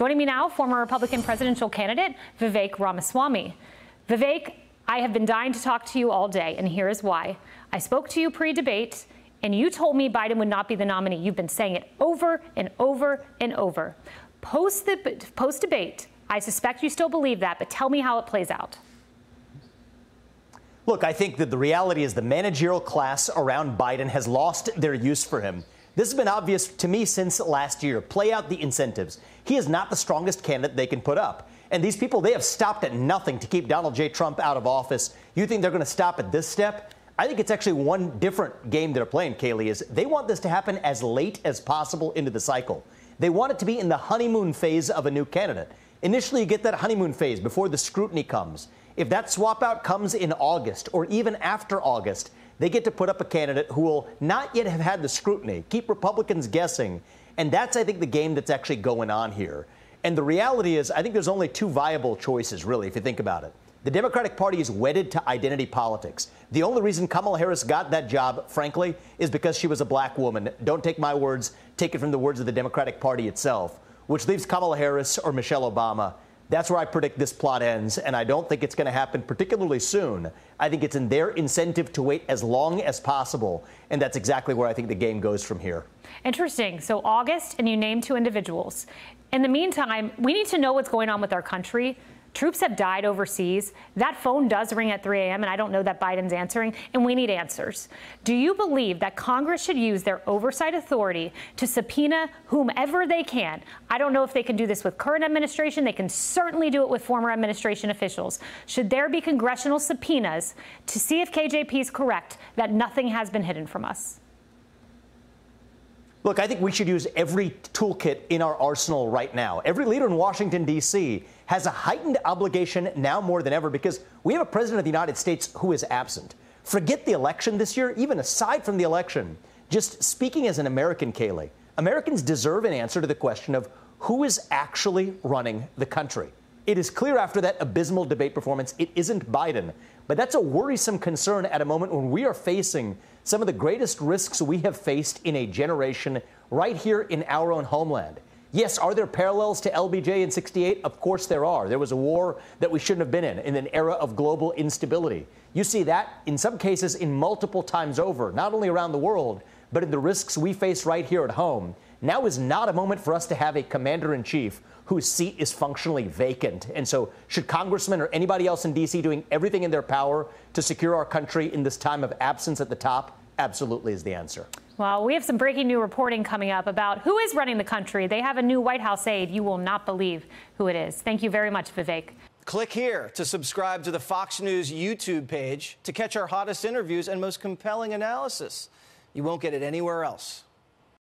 Joining me now, former Republican presidential candidate Vivek Ramaswamy. Vivek, I have been dying to talk to you all day, and here is why. I spoke to you pre-debate, and you told me Biden would not be the nominee. You've been saying it over and over and over. Post-debate, I suspect you still believe that, but tell me how it plays out. Look, I think that the reality is the managerial class around Biden has lost their use for him. This has been obvious to me since last year. Play out the incentives. He is not the strongest candidate they can put up. And these people, they have stopped at nothing to keep Donald J. Trump out of office. You think they're going to stop at this step? I think it's actually one different game they're playing, Kaylee, is they want this to happen as late as possible into the cycle. They want it to be in the honeymoon phase of a new candidate. Initially, you get that honeymoon phase before the scrutiny comes. If that swap out comes in August or even after August, they get to put up a candidate who will not yet have had the scrutiny, keep Republicans guessing. And that's, I think, the game that's actually going on here. And the reality is, I think there's only two viable choices, really, if you think about it. The Democratic Party is wedded to identity politics. The only reason Kamala Harris got that job, frankly, is because she was a black woman. Don't take my words, take it from the words of the Democratic Party itself, which leaves Kamala Harris or Michelle Obama. That's where I predict this plot ends, and I don't think it's going to happen particularly soon. I think it's in their incentive to wait as long as possible, and that's exactly where I think the game goes from here. Interesting. So August, and you name two individuals. In the meantime, we need to know what's going on with our country. Troops have died overseas. That phone does ring at 3 a.m., and I don't know that Biden's answering, and we need answers. Do you believe that Congress should use their oversight authority to subpoena whomever they can? I don't know if they can do this with current administration. They can certainly do it with former administration officials. Should there be congressional subpoenas to see if KJP is correct that nothing has been hidden from us? Look, I think we should use every toolkit in our arsenal right now. Every leader in Washington, D.C. has a heightened obligation now more than ever because we have a president of the United States who is absent. Forget the election this year, even aside from the election. Just speaking as an American, Kaylee, Americans deserve an answer to the question of who is actually running the country. It is clear after that abysmal debate performance, it isn't Biden. But that's a worrisome concern at a moment when we are facing some of the greatest risks we have faced in a generation right here in our own homeland. Yes, are there parallels to LBJ in '68? Of course there are. There was a war that we shouldn't have been in an era of global instability. You see that in some cases in multiple times over, not only around the world, but in the risks we face right here at home. Now is not a moment for us to have a commander-in-chief whose seat is functionally vacant. And so should congressmen or anybody else in D.C. doing everything in their power to secure our country in this time of absence at the top? Absolutely is the answer. Well, we have some breaking new reporting coming up about who is running the country. They have a new White House aide. You will not believe who it is. Thank you very much, Vivek. Click here to subscribe to the Fox News YouTube page to catch our hottest interviews and most compelling analysis. You won't get it anywhere else.